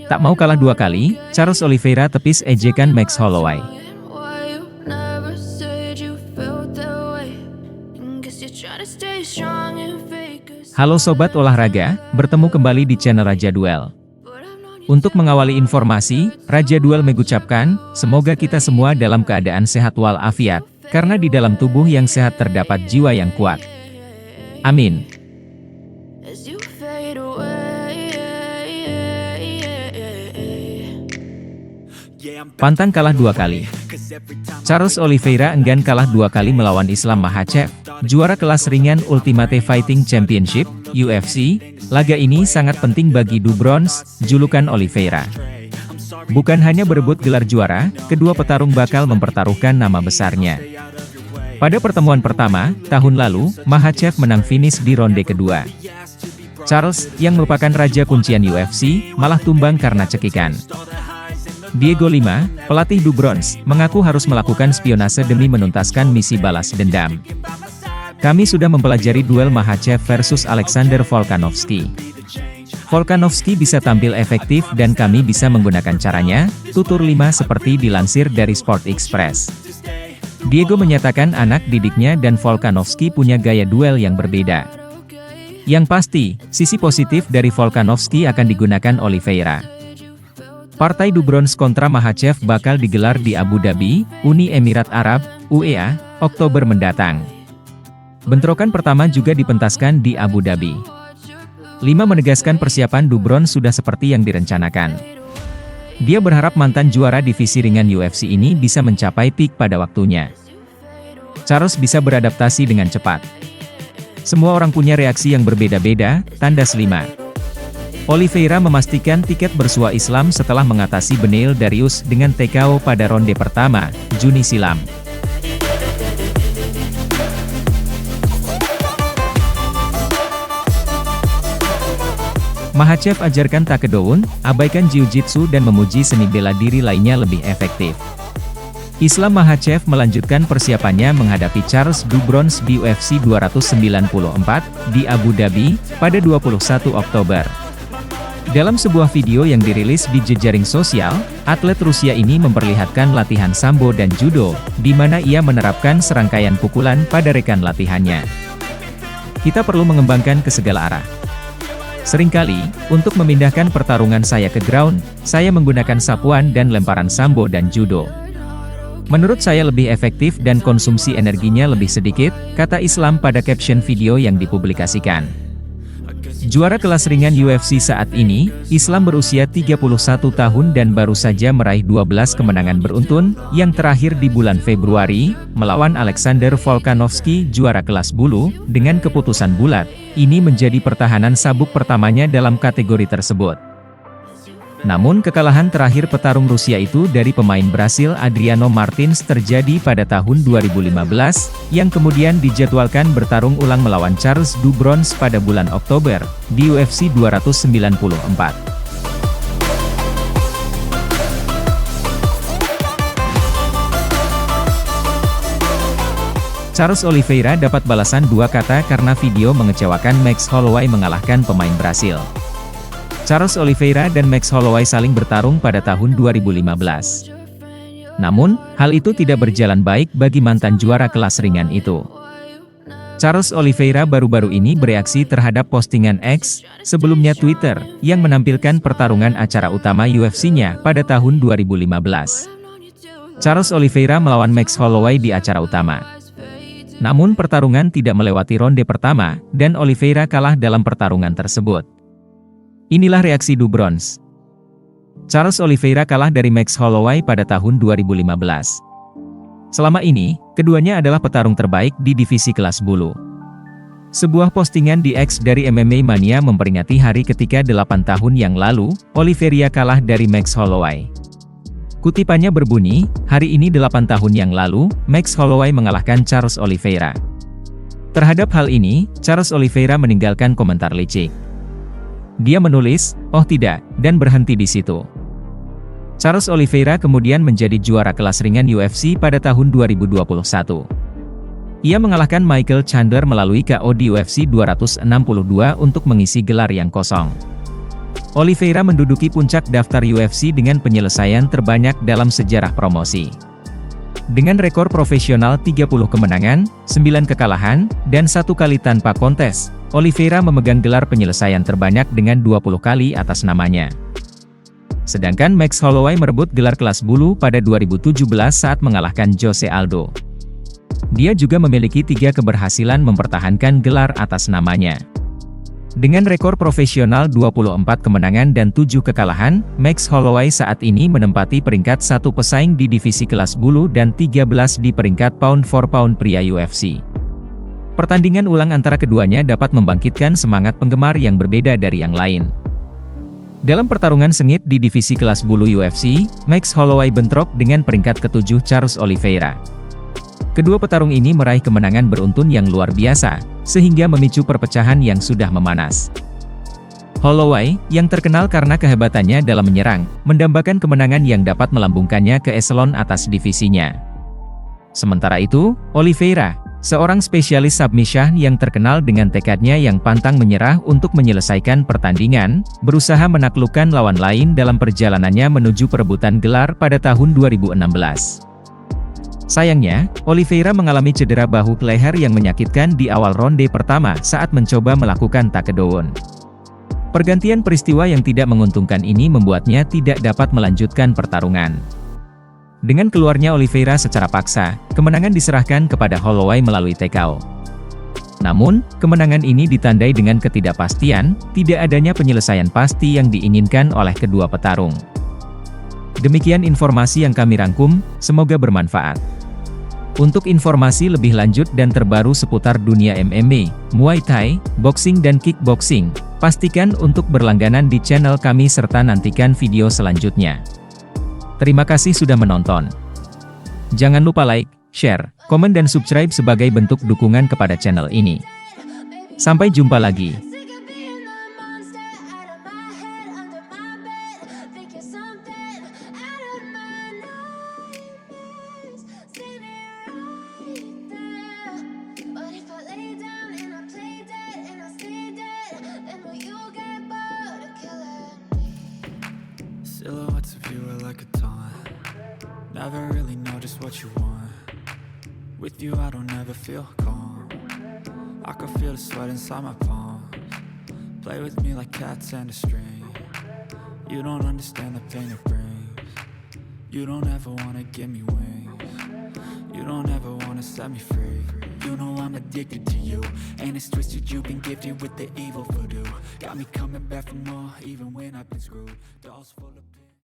Tak mau kalah dua kali, Charles Oliveira tepis ejekan Max Holloway. Halo Sobat Olahraga, bertemu kembali di channel Raja Duel. Untuk mengawali informasi, Raja Duel mengucapkan, semoga kita semua dalam keadaan sehat walafiat, karena di dalam tubuh yang sehat terdapat jiwa yang kuat. Amin. Pantang kalah dua kali. Charles Oliveira enggan kalah dua kali melawan Islam Makhachev, juara kelas ringan Ultimate Fighting Championship, UFC. Laga ini sangat penting bagi Du Bronx, julukan Oliveira. Bukan hanya berebut gelar juara, kedua petarung bakal mempertaruhkan nama besarnya. Pada pertemuan pertama, tahun lalu, Makhachev menang finish di ronde kedua. Charles, yang merupakan raja kuncian UFC, malah tumbang karena cekikan. Diego Lima, pelatih Du Bronx, mengaku harus melakukan spionase demi menuntaskan misi balas dendam. Kami sudah mempelajari duel Makhachev versus Alexander Volkanovski. Volkanovski bisa tampil efektif dan kami bisa menggunakan caranya, tutur Lima seperti dilansir dari Sport Express. Diego menyatakan anak didiknya dan Volkanovski punya gaya duel yang berbeda. Yang pasti, sisi positif dari Volkanovski akan digunakan Oliveira. Partai Du Bronx kontra Makhachev bakal digelar di Abu Dhabi, Uni Emirat Arab, UEA, Oktober mendatang. Bentrokan pertama juga dipentaskan di Abu Dhabi. Lima menegaskan persiapan Du Bronx sudah seperti yang direncanakan. Dia berharap mantan juara divisi ringan UFC ini bisa mencapai peak pada waktunya. Charles bisa beradaptasi dengan cepat. Semua orang punya reaksi yang berbeda-beda, tandas Lima. Oliveira memastikan tiket bersua Islam setelah mengatasi Beneil Dariush dengan TKO pada ronde pertama, Juni silam. Makhachev ajarkan takedowon, abaikan jiu-jitsu dan memuji seni bela diri lainnya lebih efektif. Islam Makhachev melanjutkan persiapannya menghadapi Charles Du Bronx di UFC 294, di Abu Dhabi, pada 21 Oktober. Dalam sebuah video yang dirilis di jejaring sosial, atlet Rusia ini memperlihatkan latihan sambo dan judo, di mana ia menerapkan serangkaian pukulan pada rekan latihannya. Kita perlu mengembangkan ke segala arah. Seringkali, untuk memindahkan pertarungan saya ke ground, saya menggunakan sapuan dan lemparan sambo dan judo. Menurut saya lebih efektif dan konsumsi energinya lebih sedikit, kata Islam pada caption video yang dipublikasikan. Juara kelas ringan UFC saat ini, Islam berusia 31 tahun dan baru saja meraih 12 kemenangan beruntun, yang terakhir di bulan Februari, melawan Alexander Volkanovski juara kelas bulu, dengan keputusan bulat. Ini menjadi pertahanan sabuk pertamanya dalam kategori tersebut. Namun kekalahan terakhir petarung Rusia itu dari pemain Brasil Adriano Martins terjadi pada tahun 2015, yang kemudian dijadwalkan bertarung ulang melawan Charles Du Bronx pada bulan Oktober, di UFC 294. Charles Oliveira dapat balasan dua kata karena video mengecewakan Max Holloway mengalahkan pemain Brasil. Charles Oliveira dan Max Holloway saling bertarung pada tahun 2015. Namun, hal itu tidak berjalan baik bagi mantan juara kelas ringan itu. Charles Oliveira baru-baru ini bereaksi terhadap postingan X, sebelumnya Twitter, yang menampilkan pertarungan acara utama UFC-nya pada tahun 2015. Charles Oliveira melawan Max Holloway di acara utama. Namun pertarungan tidak melewati ronde pertama, dan Oliveira kalah dalam pertarungan tersebut. Inilah reaksi Du Bronx. Charles Oliveira kalah dari Max Holloway pada tahun 2015. Selama ini, keduanya adalah petarung terbaik di divisi kelas bulu. Sebuah postingan di X dari MMA Mania memperingati hari ketika 8 tahun yang lalu, Oliveira kalah dari Max Holloway. Kutipannya berbunyi, hari ini 8 tahun yang lalu, Max Holloway mengalahkan Charles Oliveira. Terhadap hal ini, Charles Oliveira meninggalkan komentar licik. Dia menulis, "Oh tidak," dan berhenti di situ. Charles Oliveira kemudian menjadi juara kelas ringan UFC pada tahun 2021. Ia mengalahkan Michael Chandler melalui KO di UFC 262 untuk mengisi gelar yang kosong. Oliveira menduduki puncak daftar UFC dengan penyelesaian terbanyak dalam sejarah promosi. Dengan rekor profesional 30 kemenangan, 9 kekalahan, dan 1 kali tanpa kontes, Oliveira memegang gelar penyelesaian terbanyak dengan 20 kali atas namanya. Sedangkan Max Holloway merebut gelar kelas bulu pada 2017 saat mengalahkan Jose Aldo. Dia juga memiliki 3 keberhasilan mempertahankan gelar atas namanya. Dengan rekor profesional 24 kemenangan dan 7 kekalahan, Max Holloway saat ini menempati peringkat 1 pesaing di divisi kelas bulu dan 13 di peringkat pound for pound pria UFC. Pertandingan ulang antara keduanya dapat membangkitkan semangat penggemar yang berbeda dari yang lain. Dalam pertarungan sengit di divisi kelas bulu UFC, Max Holloway bentrok dengan peringkat ke-7 Charles Oliveira. Kedua petarung ini meraih kemenangan beruntun yang luar biasa, sehingga memicu perpecahan yang sudah memanas. Holloway, yang terkenal karena kehebatannya dalam menyerang, mendambakan kemenangan yang dapat melambungkannya ke eselon atas divisinya. Sementara itu, Oliveira, seorang spesialis submission yang terkenal dengan tekadnya yang pantang menyerah untuk menyelesaikan pertandingan, berusaha menaklukkan lawan lain dalam perjalanannya menuju perebutan gelar pada tahun 2016. Sayangnya, Oliveira mengalami cedera bahu leher yang menyakitkan di awal ronde pertama saat mencoba melakukan takedown. Pergantian peristiwa yang tidak menguntungkan ini membuatnya tidak dapat melanjutkan pertarungan. Dengan keluarnya Oliveira secara paksa, kemenangan diserahkan kepada Holloway melalui TKO. Namun, kemenangan ini ditandai dengan ketidakpastian, tidak adanya penyelesaian pasti yang diinginkan oleh kedua petarung. Demikian informasi yang kami rangkum, semoga bermanfaat. Untuk informasi lebih lanjut dan terbaru seputar dunia MMA, Muay Thai, boxing dan kickboxing, pastikan untuk berlangganan di channel kami serta nantikan video selanjutnya. Terima kasih sudah menonton. Jangan lupa like, share, komen dan subscribe sebagai bentuk dukungan kepada channel ini. Sampai jumpa lagi. Silhouettes of you are like a taunt. Never really know just what you want. With you I don't ever feel calm. I can feel the sweat inside my palms. Play with me like cats and a string. You don't understand the pain it brings. You don't ever wanna give me wings. You don't ever wanna set me free. You know I'm addicted to you, and it's twisted. You've been gifted with the evil voodoo. Got me coming back for more, even when I've been screwed. Dolls full of